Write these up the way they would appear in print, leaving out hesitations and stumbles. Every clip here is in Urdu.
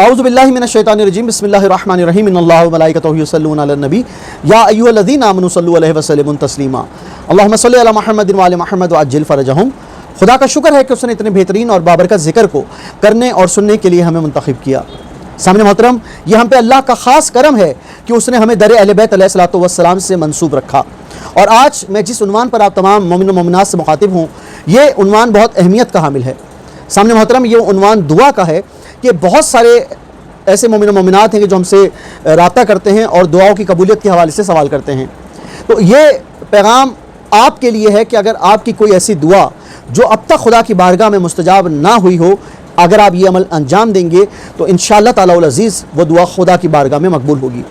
اعوذ باللہ من الشیطان الرجیم بسم اللہ الرحمن الرحیم ان اللہ و ملائکتہ یصلون علی النبی یا ایھا الذین آمنوا صلوا علیہ وسلموا تسلیما اللہم صل علی محمد وعلی محمد وعجل فرجہم۔ خدا کا شکر ہے کہ اس نے اتنے بہترین اور بابرکت ذکر کو کرنے اور سننے کے لیے ہمیں منتخب کیا۔ سامنے محترم، یہ ہم پہ اللہ کا خاص کرم ہے کہ اس نے ہمیں در اہل بیت علیہ الصلوۃ والسلام سے منسوب رکھا۔ اور آج میں جس عنوان پر آپ تمام مومن و مومنات سے مخاطب ہوں، یہ عنوان بہت اہمیت کا حامل ہے۔ سامنے محترم، یہ عنوان دعا کا ہے کہ بہت سارے ایسے مومن و مومنات ہیں کہ جو ہم سے رابطہ کرتے ہیں اور دعاؤں کی قبولیت کے حوالے سے سوال کرتے ہیں۔ تو یہ پیغام آپ کے لیے ہے کہ اگر آپ کی کوئی ایسی دعا جو اب تک خدا کی بارگاہ میں مستجاب نہ ہوئی ہو، اگر آپ یہ عمل انجام دیں گے تو انشاءاللہ تعالی العزیز وہ دعا خدا کی بارگاہ میں مقبول ہوگی۔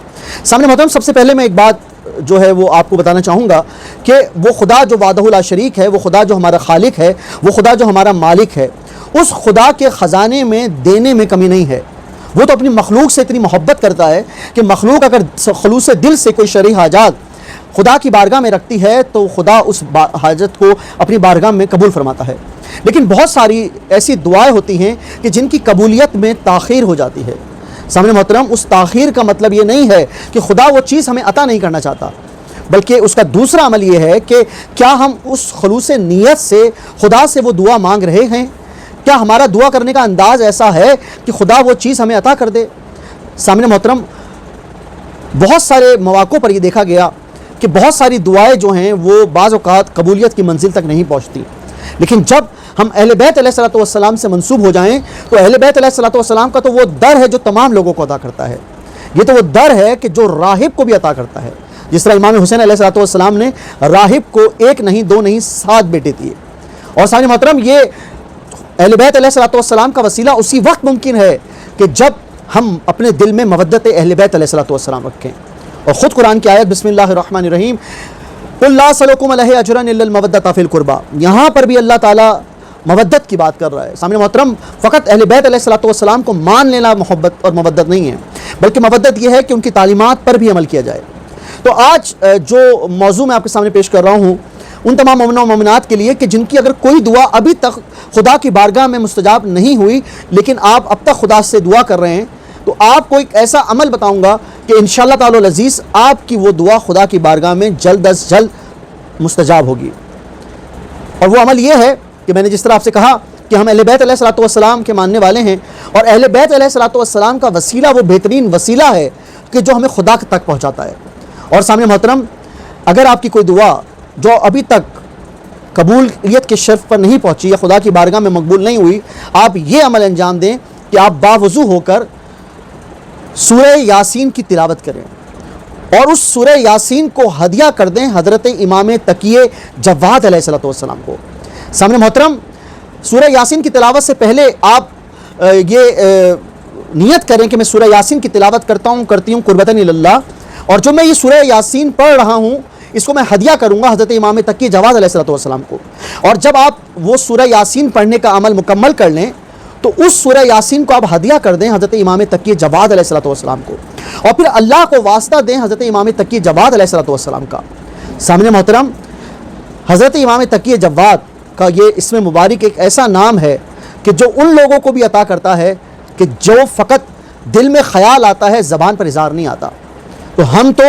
سامنے محترم، سب سے پہلے میں ایک بات جو ہے وہ آپ کو بتانا چاہوں گا کہ وہ خدا جو وحدہ لا شریک ہے، وہ خدا جو ہمارا خالق ہے، وہ خدا جو ہمارا مالک ہے، اس خدا کے خزانے میں دینے میں کمی نہیں ہے۔ وہ تو اپنی مخلوق سے اتنی محبت کرتا ہے کہ مخلوق اگر خلوص دل سے کوئی شرعی حاجات خدا کی بارگاہ میں رکھتی ہے تو خدا اس حاجت کو اپنی بارگاہ میں قبول فرماتا ہے۔ لیکن بہت ساری ایسی دعائیں ہوتی ہیں کہ جن کی قبولیت میں تاخیر ہو جاتی ہے۔ سامنے محترم، اس تاخیر کا مطلب یہ نہیں ہے کہ خدا وہ چیز ہمیں عطا نہیں کرنا چاہتا، بلکہ اس کا دوسرا عمل یہ ہے کہ کیا ہم اس خلوص نیت سے خدا سے وہ دعا مانگ رہے ہیں؟ کیا ہمارا دعا کرنے کا انداز ایسا ہے کہ خدا وہ چیز ہمیں عطا کر دے؟ سامنے محترم، بہت سارے مواقع پر یہ دیکھا گیا کہ بہت ساری دعائیں جو ہیں وہ بعض اوقات قبولیت کی منزل تک نہیں پہنچتی، لیکن جب ہم اہل بیت علیہ الصلوۃ والسلام سے منسوب ہو جائیں تو اہل بیت علیہ الصلوۃ والسلام کا تو وہ در ہے جو تمام لوگوں کو عطا کرتا ہے۔ یہ تو وہ در ہے کہ جو راہب کو بھی عطا کرتا ہے۔ جس طرح امام حسین علیہ الصلوۃ والسلام نے راہب کو 1 نہیں 2 نہیں 7 بیٹے دیے۔ اور سامنے محترم، یہ اہل بیت علیہ الصلوۃ والسلام کا وسیلہ اسی وقت ممکن ہے کہ جب ہم اپنے دل میں مودت اہل بیت علیہ الصلوۃ والسلام رکھیں۔ اور خود قرآن کی آیت بسم اللہ الرحمن الرحیم قل لا اسألکم علیہ اجرا الا المودۃ فی القربى، یہاں پر بھی اللہ تعالیٰ مودت کی بات کر رہا ہے۔ سامنے محترم، فقط اہل بیت علیہ الصلوۃ والسلام کو مان لینا محبت اور مودت نہیں ہے، بلکہ مودت یہ ہے کہ ان کی تعلیمات پر بھی عمل کیا جائے۔ تو آج جو موضوع میں آپ کے سامنے پیش کر رہا ہوں ان تمام مومنین و مومنات کے لیے کہ جن کی اگر کوئی دعا ابھی تک خدا کی بارگاہ میں مستجاب نہیں ہوئی، لیکن آپ اب تک خدا سے دعا کر رہے ہیں، تو آپ کو ایک ایسا عمل بتاؤں گا کہ انشاءاللہ تعالی العزیز آپ کی وہ دعا خدا کی بارگاہ میں جلد از جلد مستجاب ہوگی۔ اور وہ عمل یہ ہے کہ میں نے جس طرح آپ سے کہا کہ ہم اہل بیت علیہ الصلوۃ والسلام کے ماننے والے ہیں، اور اہل بیت علیہ الصلوۃ والسلام کا وسیلہ وہ بہترین وسیلہ ہے کہ جو ہمیں خدا تک پہنچاتا ہے۔ اور سامنے محترم، اگر آپ کی کوئی دعا جو ابھی تک قبولیت کے شرف پر نہیں پہنچی یا خدا کی بارگاہ میں مقبول نہیں ہوئی، آپ یہ عمل انجام دیں کہ آپ باوضو ہو کر سورہ یاسین کی تلاوت کریں، اور اس سورہ یاسین کو ہدیہ کر دیں حضرت امام تقی جواد علیہ الصلوۃ والسلام کو۔ سامنے محترم، سورہ یاسین کی تلاوت سے پہلے آپ یہ نیت کریں کہ میں سورہ یاسین کی تلاوت کرتی ہوں قربتاً اللہ، اور جو میں یہ سورہ یاسین پڑھ رہا ہوں اس کو میں ہدیہ کروں گا حضرت امام تقی جواد علیہ الصلوۃ والسلام کو۔ اور جب آپ وہ سورہ یاسین پڑھنے کا عمل مکمل کر لیں تو اس سورہ یاسین کو آپ ہدیہ کر دیں حضرت امام تقی جواد علیہ الصلوۃ والسلام کو، اور پھر اللہ کو واسطہ دیں حضرت امام تقی جواد علیہ الصلوۃ والسلام کا۔ سامنے محترم، حضرت امام تقی جواد کا یہ اسم مبارک ایک ایسا نام ہے کہ جو ان لوگوں کو بھی عطا کرتا ہے کہ جو فقط دل میں خیال آتا ہے، زبان پر اظہار نہیں آتا۔ تو ہم تو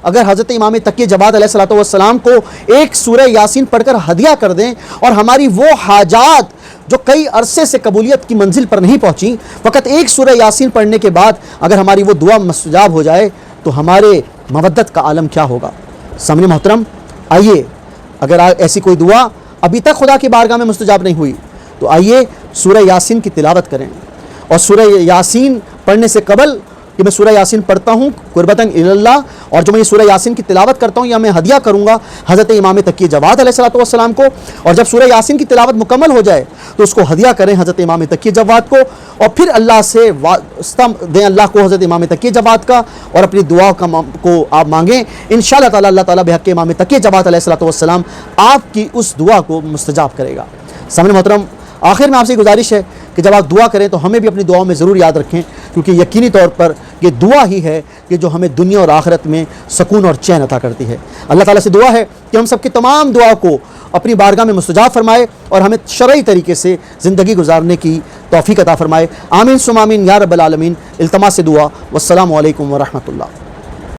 اگر حضرت امام تقی جواد علیہ الصلوۃ والسلام کو ایک سورہ یاسین پڑھ کر ہدیہ کر دیں، اور ہماری وہ حاجات جو کئی عرصے سے قبولیت کی منزل پر نہیں پہنچی، فقط ایک سورہ یاسین پڑھنے کے بعد اگر ہماری وہ دعا مستجاب ہو جائے تو ہمارے مودت کا عالم کیا ہوگا۔ سامنے محترم، آئیے، اگر ایسی کوئی دعا ابھی تک خدا کی بارگاہ میں مستجاب نہیں ہوئی تو آئیے سورہ یاسین کی تلاوت کریں۔ اور سورہ یاسین پڑھنے سے قبل کہ میں سورہ یاسین پڑھتا ہوں قربتاً اللہ، اور جو میں یہ سورہ یاسین کی تلاوت کرتا ہوں یا میں ہدیہ کروں گا حضرت امام تقی جواد علیہ الصلوۃ والسلام کو، اور جب سورہ یاسین کی تلاوت مکمل ہو جائے تو اس کو ہدیہ کریں حضرت امام تقی جواد کو، اور پھر اللہ سے واسطہ دیں اللہ کو حضرت امام تقی جواد کا، اور اپنی دعا کو آپ مانگیں۔ انشاءاللہ تعالی اللہ تعالیٰ بحق امام تقی جواد علیہ الصلوۃ والسلام آپ کی اس دعا کو مستجاب کرے گا۔ سامنے محترم، آخر میں آپ سے گزارش ہے کہ جب آپ دعا کریں تو ہمیں بھی اپنی دعاؤں میں ضرور یاد رکھیں، کیونکہ یقینی طور پر یہ دعا ہی ہے کہ جو ہمیں دنیا اور آخرت میں سکون اور چین عطا کرتی ہے۔ اللہ تعالیٰ سے دعا ہے کہ ہم سب کی تمام دعا کو اپنی بارگاہ میں مستجاب فرمائے اور ہمیں شرعی طریقے سے زندگی گزارنے کی توفیق عطا فرمائے۔ آمین ثم آمین یا رب العالمین۔ التماس دعا۔ والسلام علیکم ورحمۃ اللہ۔